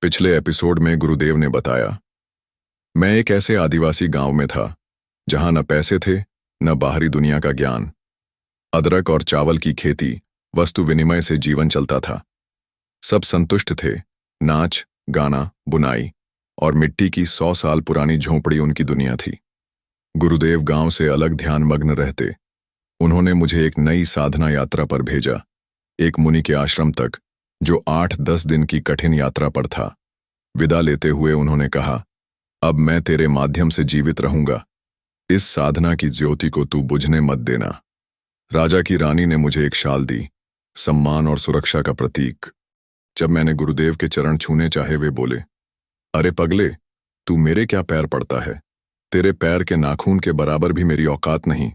पिछले एपिसोड में गुरुदेव ने बताया, मैं एक ऐसे आदिवासी गांव में था जहां न पैसे थे न बाहरी दुनिया का ज्ञान। अदरक और चावल की खेती, वस्तु विनिमय से जीवन चलता था। सब संतुष्ट थे। नाच, गाना, बुनाई और मिट्टी की 100 साल पुरानी झोंपड़ी उनकी दुनिया थी। गुरुदेव गांव से अलग ध्यानमग्न रहते। उन्होंने मुझे एक नई साधना यात्रा पर भेजा, एक मुनि के आश्रम तक, जो 8-10 दिन की कठिन यात्रा पर था। विदा लेते हुए उन्होंने कहा, अब मैं तेरे माध्यम से जीवित रहूंगा। इस साधना की ज्योति को तू बुझने मत देना। राजा की रानी ने मुझे एक शाल दी, सम्मान और सुरक्षा का प्रतीक। जब मैंने गुरुदेव के चरण छूने चाहे, वे बोले, अरे पगले, तू मेरे क्या पैर पड़ता है? तेरे पैर के नाखून के बराबर भी मेरी औकात नहीं।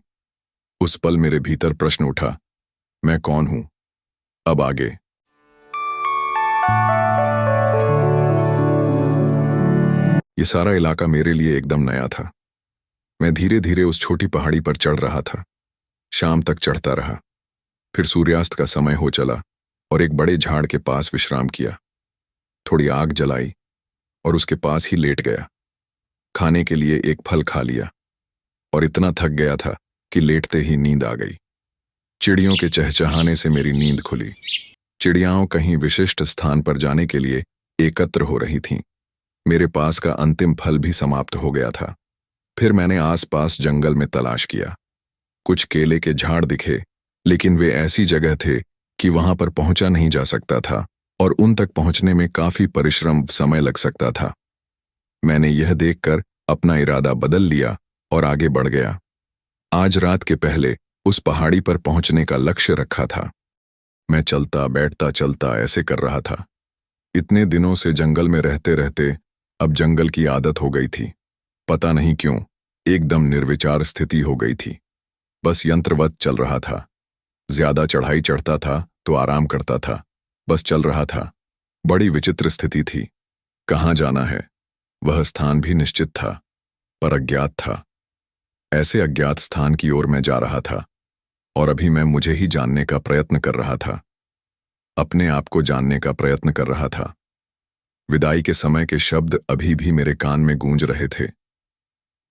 उस पल मेरे भीतर प्रश्न उठा, मैं कौन हूं? अब आगे। ये सारा इलाका मेरे लिए एकदम नया था। मैं धीरे धीरे उस छोटी पहाड़ी पर चढ़ रहा था। शाम तक चढ़ता रहा। फिर सूर्यास्त का समय हो चला और एक बड़े झाड़ के पास विश्राम किया। थोड़ी आग जलाई और उसके पास ही लेट गया। खाने के लिए एक फल खा लिया और इतना थक गया था कि लेटते ही नींद आ गई। चिड़ियों के चहचहाने से मेरी नींद खुली। चिड़ियाओं कहीं विशिष्ट स्थान पर जाने के लिए एकत्र हो रही थीं। मेरे पास का अंतिम फल भी समाप्त हो गया था। फिर मैंने आसपास जंगल में तलाश किया। कुछ केले के झाड़ दिखे, लेकिन वे ऐसी जगह थे कि वहां पर पहुंचा नहीं जा सकता था और उन तक पहुंचने में काफी परिश्रम, समय लग सकता था। मैंने यह देखकर अपना इरादा बदल लिया और आगे बढ़ गया। आज रात के पहले उस पहाड़ी पर पहुंचने का लक्ष्य रखा था। मैं चलता बैठता चलता ऐसे कर रहा था। इतने दिनों से जंगल में रहते रहते अब जंगल की आदत हो गई थी। पता नहीं क्यों एकदम निर्विचार स्थिति हो गई थी। बस यंत्रवत चल रहा था। ज्यादा चढ़ाई चढ़ता था तो आराम करता था। बस चल रहा था। बड़ी विचित्र स्थिति थी। कहाँ जाना है वह स्थान भी निश्चित था, पर अज्ञात था। ऐसे अज्ञात स्थान की ओर मैं जा रहा था और अभी मैं मुझे ही जानने का प्रयत्न कर रहा था। अपने आप को जानने का प्रयत्न कर रहा था। विदाई के समय के शब्द अभी भी मेरे कान में गूंज रहे थे।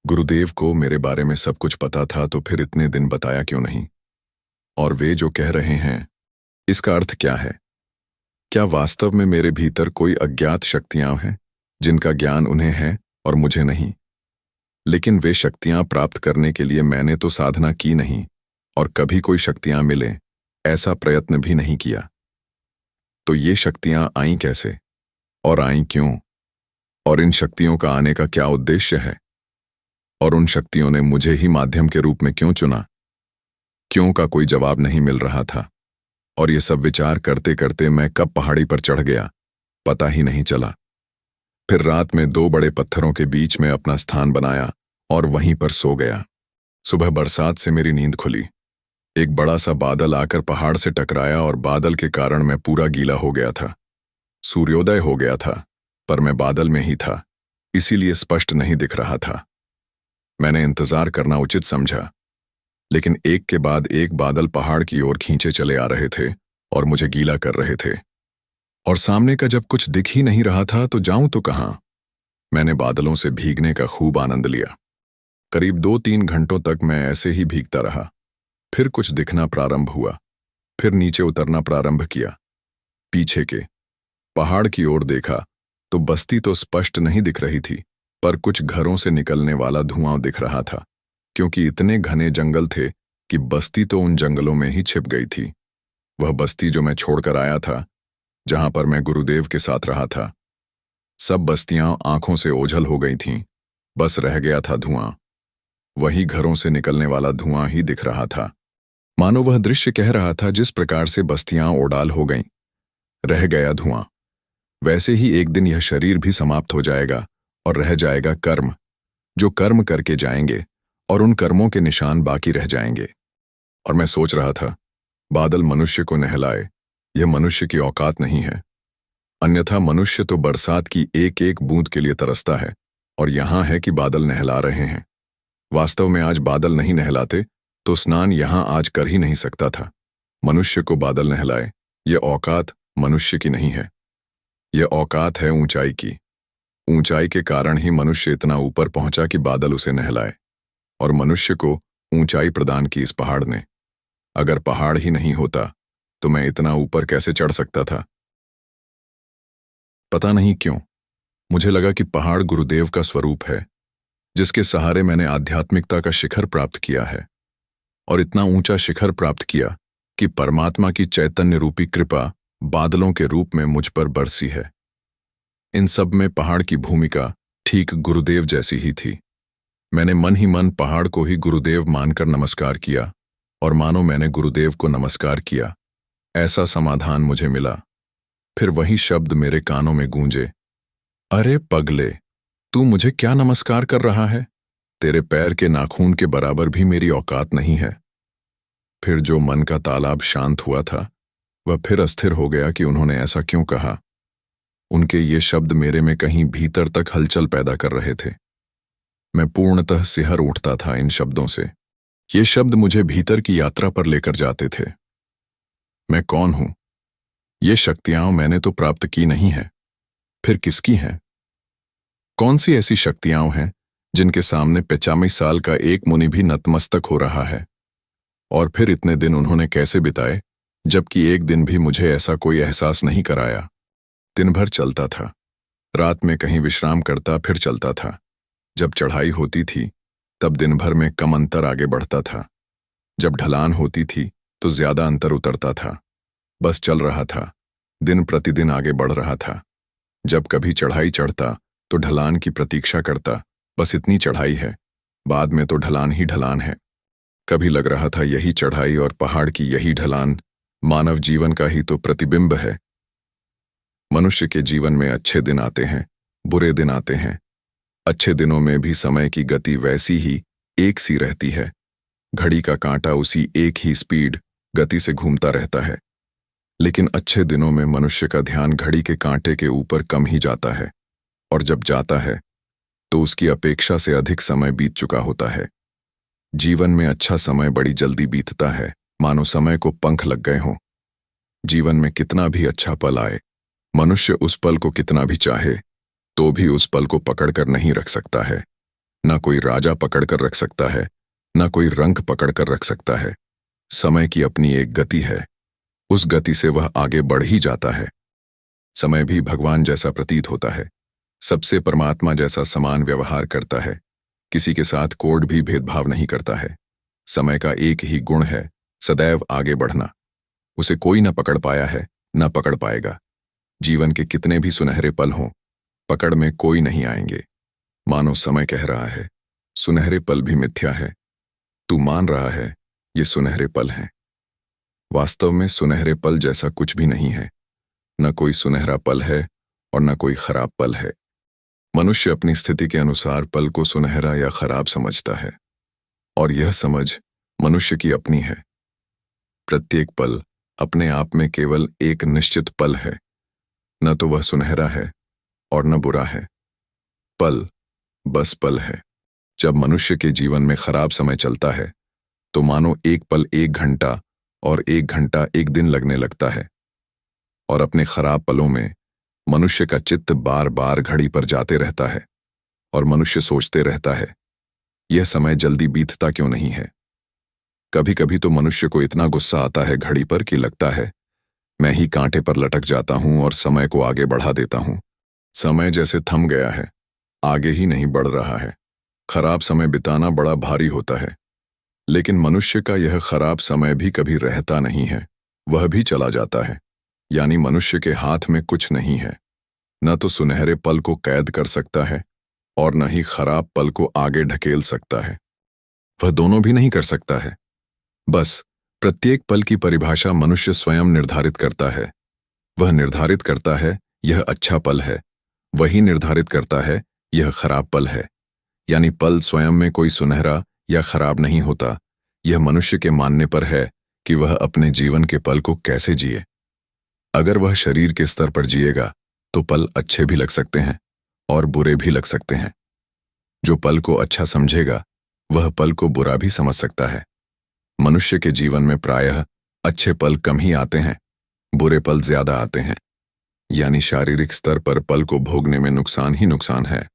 गुरुदेव को मेरे बारे में सब कुछ पता था, तो फिर इतने दिन बताया क्यों नहीं? और वे जो कह रहे हैं, इसका अर्थ क्या है? क्या वास्तव में मेरे भीतर कोई अज्ञात शक्तियां हैं जिनका ज्ञान उन्हें है और मुझे नहीं? लेकिन वे शक्तियां प्राप्त करने के लिए मैंने तो साधना की नहीं और कभी कोई शक्तियां मिले ऐसा प्रयत्न भी नहीं किया। तो ये शक्तियां आईं कैसे और आईं क्यों? और इन शक्तियों का आने का क्या उद्देश्य है? और उन शक्तियों ने मुझे ही माध्यम के रूप में क्यों चुना? क्यों का कोई जवाब नहीं मिल रहा था। और ये सब विचार करते करते मैं कब पहाड़ी पर चढ़ गया, पता ही नहीं चला। फिर रात में 2 बड़े पत्थरों के बीच में अपना स्थान बनाया और वहीं पर सो गया। सुबह बरसात से मेरी नींद खुली। एक बड़ा सा बादल आकर पहाड़ से टकराया और बादल के कारण मैं पूरा गीला हो गया था। सूर्योदय हो गया था, पर मैं बादल में ही था, इसीलिए स्पष्ट नहीं दिख रहा था। मैंने इंतजार करना उचित समझा, लेकिन एक के बाद एक बादल पहाड़ की ओर खींचे चले आ रहे थे और मुझे गीला कर रहे थे। और सामने का जब कुछ दिख ही नहीं रहा था तो जाऊं तो कहां? मैंने बादलों से भीगने का खूब आनंद लिया। करीब 2-3 घंटों तक मैं ऐसे ही भीगता रहा। फिर कुछ दिखना प्रारंभ हुआ। फिर नीचे उतरना प्रारंभ किया। पीछे के पहाड़ की ओर देखा तो बस्ती तो स्पष्ट नहीं दिख रही थी, पर कुछ घरों से निकलने वाला धुआं दिख रहा था, क्योंकि इतने घने जंगल थे कि बस्ती तो उन जंगलों में ही छिप गई थी। वह बस्ती जो मैं छोड़कर आया था, जहां पर मैं गुरुदेव के साथ रहा था। सब बस्तियां आंखों से ओझल हो गई थीं, बस रह गया था धुआं। वही घरों से निकलने वाला धुआं ही दिख रहा था। मानो वह दृश्य कह रहा था, जिस प्रकार से बस्तियां ओडाल हो गईं, रह गया धुआं, वैसे ही एक दिन यह शरीर भी समाप्त हो जाएगा और रह जाएगा कर्म, जो कर्म करके जाएंगे और उन कर्मों के निशान बाकी रह जाएंगे। और मैं सोच रहा था, बादल मनुष्य को नहलाए, यह मनुष्य की औकात नहीं है। अन्यथा मनुष्य तो बरसात की एक एक बूंद के लिए तरसता है, और यहां है कि बादल नहला रहे हैं। वास्तव में आज बादल नहीं नहलाते तो स्नान यहां आज कर ही नहीं सकता था। मनुष्य को बादल नहलाए, यह औकात मनुष्य की नहीं है। यह औकात है ऊंचाई की। ऊंचाई के कारण ही मनुष्य इतना ऊपर पहुंचा कि बादल उसे नहलाए, और मनुष्य को ऊंचाई प्रदान की इस पहाड़ ने। अगर पहाड़ ही नहीं होता तो मैं इतना ऊपर कैसे चढ़ सकता था? पता नहीं क्यों मुझे लगा कि पहाड़ गुरुदेव का स्वरूप है, जिसके सहारे मैंने आध्यात्मिकता का शिखर प्राप्त किया है, और इतना ऊंचा शिखर प्राप्त किया कि परमात्मा की चैतन्य रूपी कृपा बादलों के रूप में मुझ पर बरसी है। इन सब में पहाड़ की भूमिका ठीक गुरुदेव जैसी ही थी। मैंने मन ही मन पहाड़ को ही गुरुदेव मानकर नमस्कार किया, और मानो मैंने गुरुदेव को नमस्कार किया ऐसा समाधान मुझे मिला। फिर वही शब्द मेरे कानों में गूंजे, अरे पगले, तू मुझे क्या नमस्कार कर रहा है? तेरे पैर के नाखून के बराबर भी मेरी औकात नहीं है। फिर जो मन का तालाब शांत हुआ था, वह फिर अस्थिर हो गया कि उन्होंने ऐसा क्यों कहा। उनके ये शब्द मेरे में कहीं भीतर तक हलचल पैदा कर रहे थे। मैं पूर्णतः सिहर उठता था इन शब्दों से। ये शब्द मुझे भीतर की यात्रा पर लेकर जाते थे। मैं कौन हूं? ये शक्तियां मैंने तो प्राप्त की नहीं है, फिर किसकी हैं? कौन सी ऐसी शक्तियां हैं जिनके सामने 95 साल का एक मुनि भी नतमस्तक हो रहा है? और फिर इतने दिन उन्होंने कैसे बिताए, जबकि एक दिन भी मुझे ऐसा कोई एहसास नहीं कराया। दिन भर चलता था, रात में कहीं विश्राम करता, फिर चलता था। जब चढ़ाई होती थी तब दिन भर में कम अंतर आगे बढ़ता था, जब ढलान होती थी तो ज्यादा अंतर उतरता था। बस चल रहा था, दिन प्रतिदिन आगे बढ़ रहा था। जब कभी चढ़ाई चढ़ता तो ढलान की प्रतीक्षा करता, बस इतनी चढ़ाई है, बाद में तो ढलान ही ढलान है। कभी लग रहा था यही चढ़ाई और पहाड़ की यही ढलान मानव जीवन का ही तो प्रतिबिंब है। मनुष्य के जीवन में अच्छे दिन आते हैं, बुरे दिन आते हैं। अच्छे दिनों में भी समय की गति वैसी ही एक सी रहती है। घड़ी का कांटा उसी एक ही स्पीड गति से घूमता रहता है। लेकिन अच्छे दिनों में मनुष्य का ध्यान घड़ी के कांटे के ऊपर कम ही जाता है, और जब जाता है तो उसकी अपेक्षा से अधिक समय बीत चुका होता है। जीवन में अच्छा समय बड़ी जल्दी बीतता है, मानो समय को पंख लग गए हों। जीवन में कितना भी अच्छा पल आए, मनुष्य उस पल को कितना भी चाहे तो भी उस पल को पकड़कर नहीं रख सकता है। न कोई राजा पकड़कर रख सकता है, न कोई रंग पकड़कर रख सकता है। समय की अपनी एक गति है, उस गति से वह आगे बढ़ ही जाता है। समय भी भगवान जैसा प्रतीत होता है, सबसे परमात्मा जैसा समान व्यवहार करता है, किसी के साथ कोड भी भेदभाव नहीं करता है। समय का एक ही गुण है, सदैव आगे बढ़ना। उसे कोई न पकड़ पाया है, न पकड़ पाएगा। जीवन के कितने भी सुनहरे पल हों, पकड़ में कोई नहीं आएंगे। मानो समय कह रहा है, सुनहरे पल भी मिथ्या है। तू मान रहा है ये सुनहरे पल हैं। वास्तव में सुनहरे पल जैसा कुछ भी नहीं है। न कोई सुनहरा पल है और न कोई खराब पल है। मनुष्य अपनी स्थिति के अनुसार पल को सुनहरा या खराब समझता है, और यह समझ मनुष्य की अपनी है। प्रत्येक पल अपने आप में केवल एक निश्चित पल है, न तो वह सुनहरा है और न बुरा है। पल बस पल है। जब मनुष्य के जीवन में खराब समय चलता है तो मानो एक पल 1 घंटा और 1 घंटा 1 दिन लगने लगता है, और अपने खराब पलों में मनुष्य का चित्त बार बार घड़ी पर जाते रहता है, और मनुष्य सोचते रहता है, यह समय जल्दी बीतता क्यों नहीं है। कभी कभी तो मनुष्य को इतना गुस्सा आता है घड़ी पर कि लगता है मैं ही कांटे पर लटक जाता हूं और समय को आगे बढ़ा देता हूं। समय जैसे थम गया है, आगे ही नहीं बढ़ रहा है। खराब समय बिताना बड़ा भारी होता है, लेकिन मनुष्य का यह खराब समय भी कभी रहता नहीं है, वह भी चला जाता है। यानी मनुष्य के हाथ में कुछ नहीं है, न तो सुनहरे पल को कैद कर सकता है और न ही खराब पल को आगे ढकेल सकता है। वह दोनों भी नहीं कर सकता है। बस प्रत्येक पल की परिभाषा मनुष्य स्वयं निर्धारित करता है। वह निर्धारित करता है यह अच्छा पल है, वही निर्धारित करता है यह खराब पल है। यानी पल स्वयं में कोई सुनहरा या खराब नहीं होता, यह मनुष्य के मानने पर है कि वह अपने जीवन के पल को कैसे जिए। अगर वह शरीर के स्तर पर जिएगा तो पल अच्छे भी लग सकते हैं और बुरे भी लग सकते हैं। जो पल को अच्छा समझेगा वह पल को बुरा भी समझ सकता है। मनुष्य के जीवन में प्रायः अच्छे पल कम ही आते हैं, बुरे पल ज्यादा आते हैं। यानी शारीरिक स्तर पर पल को भोगने में नुकसान ही नुकसान है।